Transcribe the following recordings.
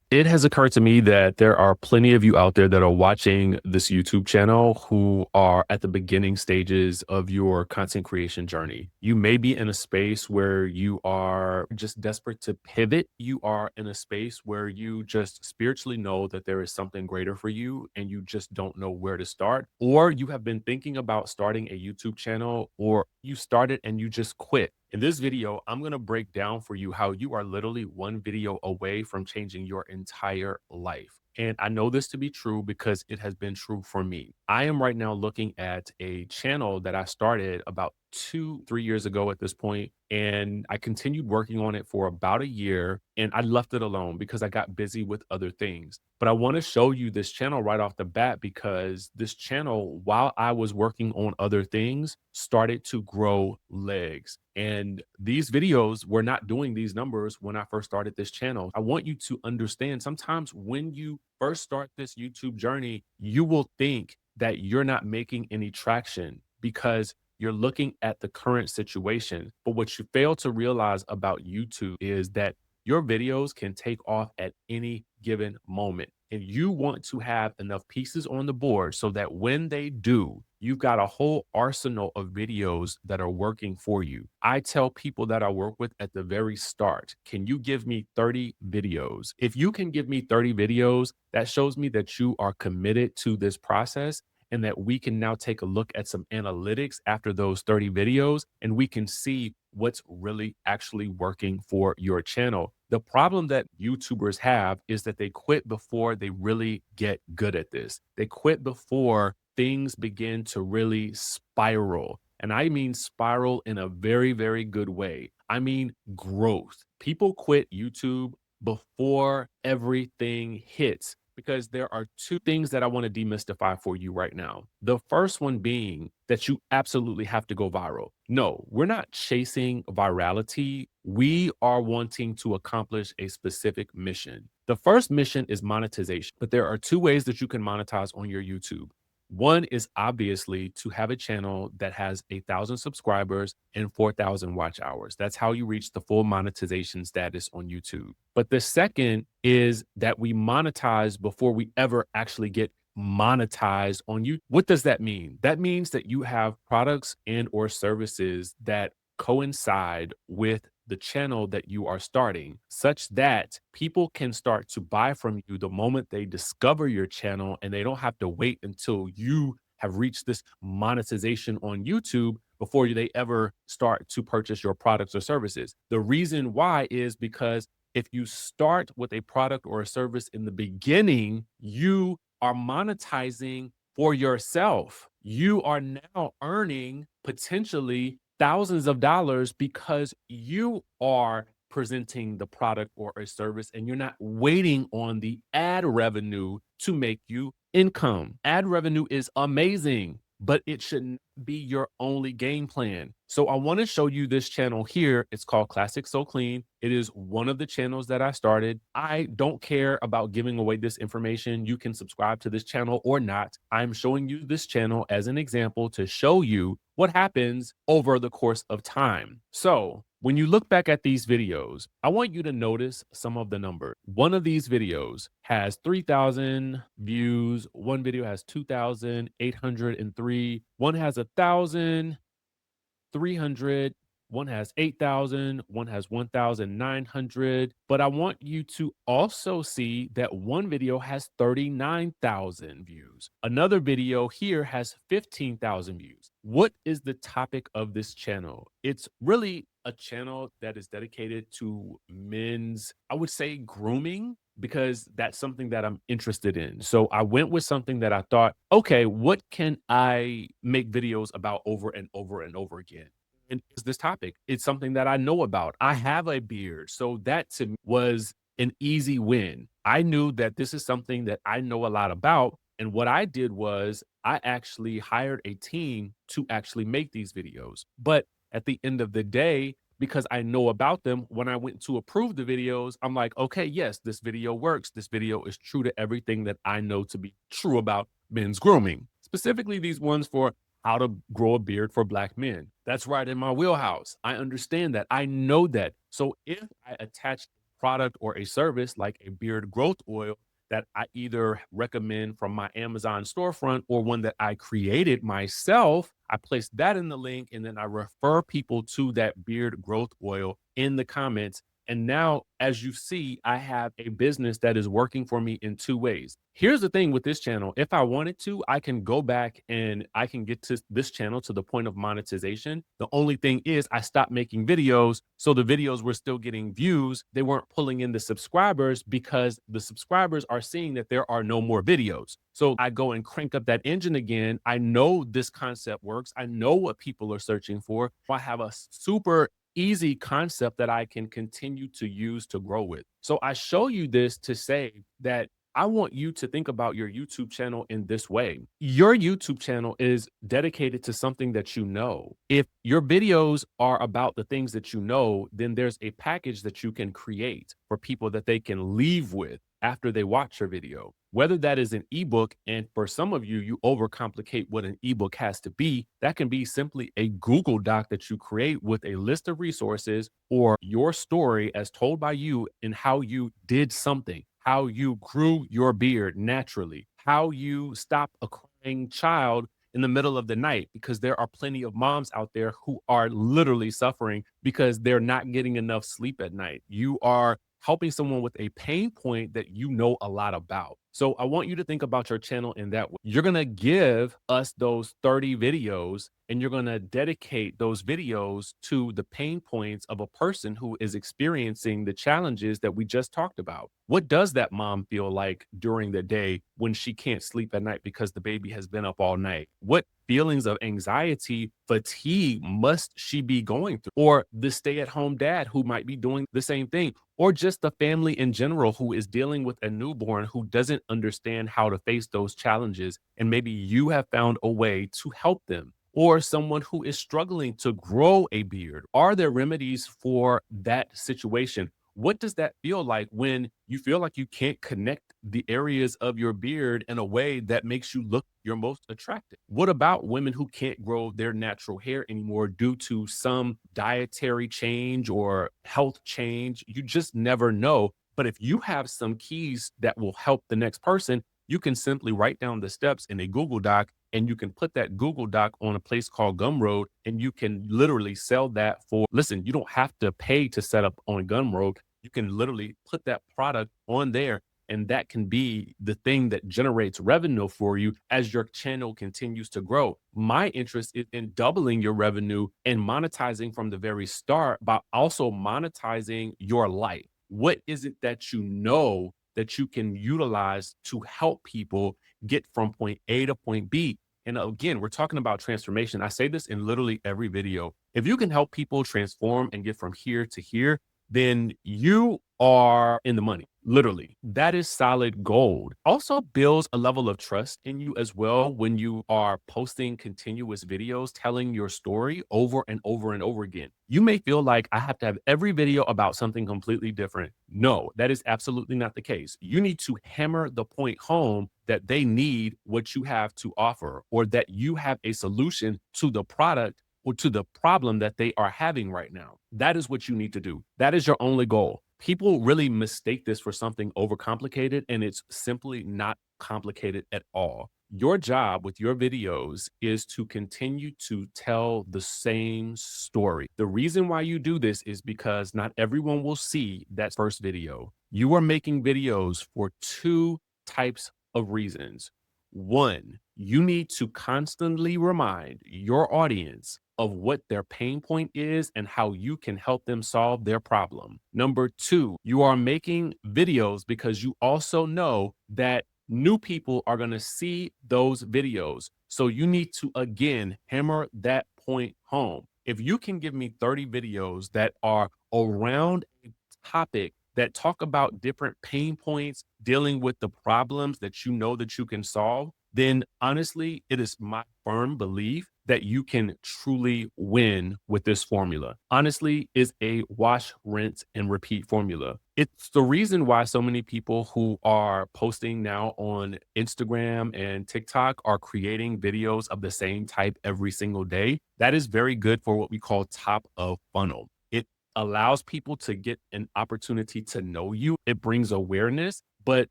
It has occurred to me that there are plenty of you out there that are watching this YouTube channel who are at the beginning stages of your content creation journey. You may be in a space where you are just desperate to pivot. You are in a space where you just spiritually know that there is something greater for you and you just don't know where to start. Or you have been thinking about starting a YouTube channel, or you started and you just quit. In this video, I'm going to break down for you how you are literally one video away from changing your entire life. And I know this to be true because it has been true for me. I am right now looking at a channel that I started about 3 years ago at this point, and I continued working on it for about a year and I left it alone because I got busy with other things. But I want to show you this channel right off the bat because this channel, while I was working on other things, started to grow legs. And these videos were not doing these numbers when I first started this channel. I want you to understand sometimes when you first start this YouTube journey, you will think that you're not making any traction because you're looking at the current situation. But what you fail to realize about YouTube is that your videos can take off at any given moment. And you want to have enough pieces on the board so that when they do, you've got a whole arsenal of videos that are working for you. I tell people that I work with at the very start, can you give me 30 videos? If you can give me 30 videos, that shows me that you are committed to this process and that we can now take a look at some analytics after those 30 videos and we can see what's really actually working for your channel. The problem that YouTubers have is that they quit before they really get good at this. They quit before things begin to really spiral. And I mean spiral in a very, very good way. I mean growth. People quit YouTube before everything hits because there are two things that I want to demystify for you right now. The first one being that you absolutely have to go viral. No, we're not chasing virality. We are wanting to accomplish a specific mission. The first mission is monetization, but there are two ways that you can monetize on your YouTube. One is obviously to have a channel that has 1,000 subscribers and 4,000 watch hours. That's how you reach the full monetization status on YouTube. But the second is that we monetize before we ever actually get monetized on you. What does that mean? That means that you have products and or services that coincide with the channel that you are starting such that people can start to buy from you the moment they discover your channel and they don't have to wait until you have reached this monetization on YouTube before they ever start to purchase your products or services. The reason why is because if you start with a product or a service in the beginning, you are monetizing for yourself. You are now earning potentially thousands of dollars because you are presenting the product or a service and you're not waiting on the ad revenue to make you income. Ad revenue is amazing, but it shouldn't be your only game plan. So I want to show you this channel here. It's called Classic So Clean. It is one of the channels that I started. I don't care about giving away this information. You can subscribe to this channel or not. I'm showing you this channel as an example to show you what happens over the course of time. So when you look back at these videos, I want you to notice some of the numbers. One of these videos has 3,000 views. One video has 2,803. One has 1,300. One has 8,000. One has 1,900. But I want you to also see that one video has 39,000 views. Another video here has 15,000 views. What is the topic of this channel? It's really a channel that is dedicated to men's, I would say, grooming, because that's something that I'm interested in. So I went with something that I thought, okay, what can I make videos about over and over and over again? And it's this topic. It's something that I know about. I have a beard. So that to me was an easy win. I knew that this is something that I know a lot about. And what I did was I actually hired a team to actually make these videos. But at the end of the day, because I know about them, when I went to approve the videos, I'm like, okay, yes, this video works. This video is true to everything that I know to be true about men's grooming, specifically these ones for how to grow a beard for Black men. That's right in my wheelhouse. I understand that. I know that. So if I attach product or a service like a beard growth oil that I either recommend from my Amazon storefront or one that I created myself, I place that in the link and then I refer people to that beard growth oil in the comments. And now, as you see, I have a business that is working for me in two ways. Here's the thing with this channel. If I wanted to, I can go back and I can get to this channel to the point of monetization. The only thing is I stopped making videos. So the videos were still getting views. They weren't pulling in the subscribers because the subscribers are seeing that there are no more videos. So I go and crank up that engine again. I know this concept works. I know what people are searching for. I have a super easy concept that I can continue to use to grow with. So I show you this to say that I want you to think about your YouTube channel in this way. Your YouTube channel is dedicated to something that you know. If your videos are about the things that you know, then there's a package that you can create for people that they can leave with after they watch your video. Whether that is an ebook, and for some of you, you overcomplicate what an ebook has to be, that can be simply a Google Doc that you create with a list of resources or your story as told by you and how you did something, how you grew your beard naturally, how you stopped a crying child in the middle of the night, because there are plenty of moms out there who are literally suffering because they're not getting enough sleep at night. You are helping someone with a pain point that you know a lot about. So I want you to think about your channel in that way. You're going to give us those 30 videos and you're going to dedicate those videos to the pain points of a person who is experiencing the challenges that we just talked about. What does that mom feel like during the day when she can't sleep at night because the baby has been up all night? What feelings of anxiety, fatigue must she be going through? Or the stay at home dad who might be doing the same thing, or just the family in general who is dealing with a newborn who doesn't understand how to face those challenges. And maybe you have found a way to help them, or someone who is struggling to grow a beard. Are there remedies for that situation? What does that feel like when you feel like you can't connect the areas of your beard in a way that makes you look your most attractive? What about women who can't grow their natural hair anymore due to some dietary change or health change? You just never know. But if you have some keys that will help the next person, you can simply write down the steps in a Google Doc and you can put that Google Doc on a place called Gumroad and you can literally sell that for, listen, you don't have to pay to set up on Gumroad. You can literally put that product on there and that can be the thing that generates revenue for you as your channel continues to grow. My interest is in doubling your revenue and monetizing from the very start, but also monetizing your life. What is it that you know that you can utilize to help people get from point A to point B? And again, we're talking about transformation. I say this in literally every video. If you can help people transform and get from here to here, then you are in the money. Literally, that is solid gold. Also builds a level of trust in you as well when you are posting continuous videos telling your story over and over and over again. You may feel like I have to have every video about something completely different. No, that is absolutely not the case. You need to hammer the point home that they need what you have to offer, or that you have a solution to the product or to the problem that they are having right now. That is what you need to do. That is your only goal. People really mistake this for something overcomplicated, and it's simply not complicated at all. Your job with your videos is to continue to tell the same story. The reason why you do this is because not everyone will see that first video. You are making videos for two types of reasons. One, you need to constantly remind your audience of what their pain point is and how you can help them solve their problem. Number two, you are making videos because you also know that new people are going to see those videos. So you need to, again, hammer that point home. If you can give me 30 videos that are around a topic that talk about different pain points, dealing with the problems that you know that you can solve, then honestly, it is my firm belief that you can truly win with this formula. Honestly, is a wash, rinse, and repeat formula. It's the reason why so many people who are posting now on Instagram and TikTok are creating videos of the same type every single day. That is very good for what we call top of funnel. It allows people to get an opportunity to know you. It brings awareness, but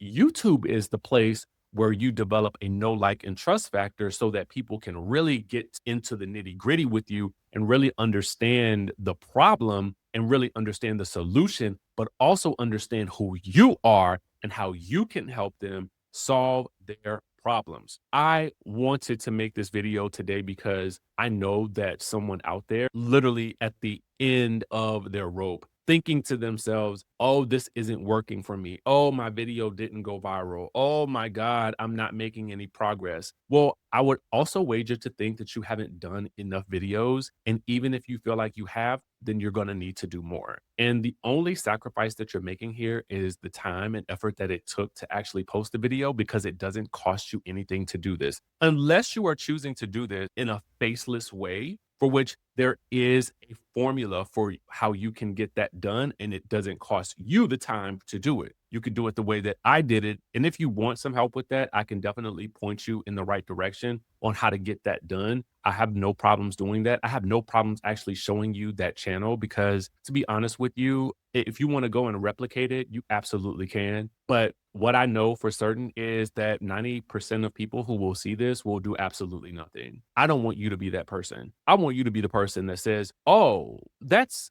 YouTube is the place where you develop a know, like, and trust factor so that people can really get into the nitty gritty with you and really understand the problem and really understand the solution, but also understand who you are and how you can help them solve their problems. I wanted to make this video today because I know that someone out there literally at the end of their rope thinking to themselves, oh, this isn't working for me. Oh, my video didn't go viral. Oh my God, I'm not making any progress. Well, I would also wager to think that you haven't done enough videos. And even if you feel like you have, then you're going to need to do more. And the only sacrifice that you're making here is the time and effort that it took to actually post the video because it doesn't cost you anything to do this. Unless you are choosing to do this in a faceless way, for which there is a formula for how you can get that done and it doesn't cost you the time to do it. You could do it the way that I did it. And if you want some help with that, I can definitely point you in the right direction on how to get that done. I have no problems doing that. I have no problems actually showing you that channel because, to be honest with you, if you want to go and replicate it, you absolutely can. But what I know for certain is that 90% of people who will see this will do absolutely nothing. I don't want you to be that person. I want you to be the person that says, "Oh, that's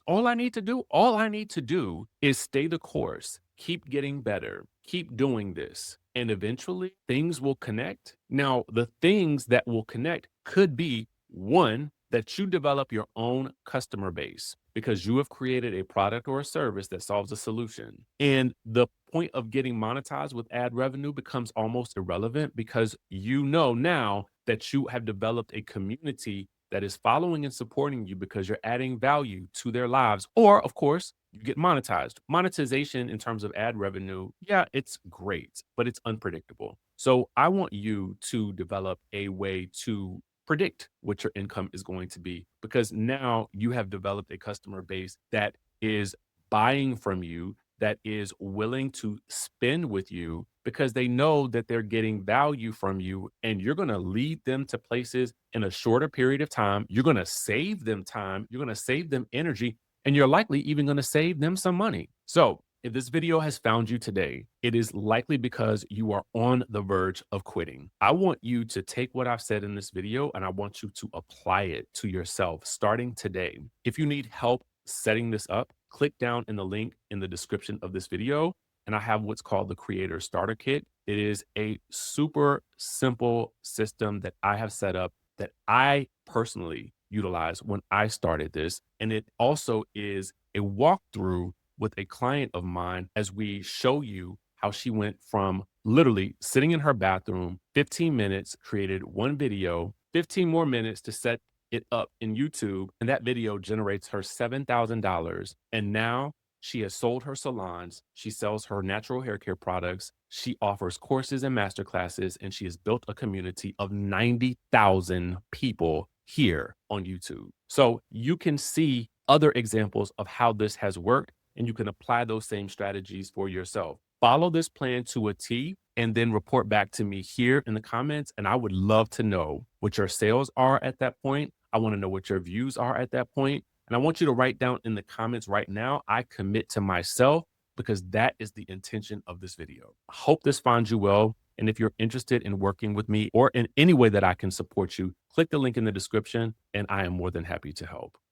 all I need to do. All I need to do is stay the course, keep getting better, keep doing this, and eventually things will connect." Now, the things that will connect could be one, that you develop your own customer base because you have created a product or a service that solves a solution. And the point of getting monetized with ad revenue becomes almost irrelevant because you know now that you have developed a community that is following and supporting you because you're adding value to their lives. Or, of course, you get monetized. Monetization in terms of ad revenue, yeah, it's great, but it's unpredictable. So I want you to develop a way to predict what your income is going to be because now you have developed a customer base that is buying from you, that is willing to spend with you because they know that they're getting value from you and you're going to lead them to places in a shorter period of time. You're going to save them time, you're going to save them energy, and you're likely even going to save them some money. So, if this video has found you today, it is likely because you are on the verge of quitting. I want you to take what I've said in this video and I want you to apply it to yourself starting today. If you need help setting this up, click down in the link in the description of this video. And I have what's called the Creator Starter Kit. It is a super simple system that I have set up that I personally utilized when I started this. And it also is a walkthrough with a client of mine as we show you how she went from literally sitting in her bathroom, 15 minutes, created one video, 15 more minutes to set it up in YouTube. And that video generates her $7,000. And now she has sold her salons. She sells her natural hair care products. She offers courses and masterclasses, and she has built a community of 90,000 people here on YouTube. So you can see other examples of how this has worked, and you can apply those same strategies for yourself. Follow this plan to a T and then report back to me here in the comments. And I would love to know what your sales are at that point. I want to know what your views are at that point. And I want you to write down in the comments right now, I commit to myself, because that is the intention of this video. I hope this finds you well. And if you're interested in working with me or in any way that I can support you, click the link in the description and I am more than happy to help.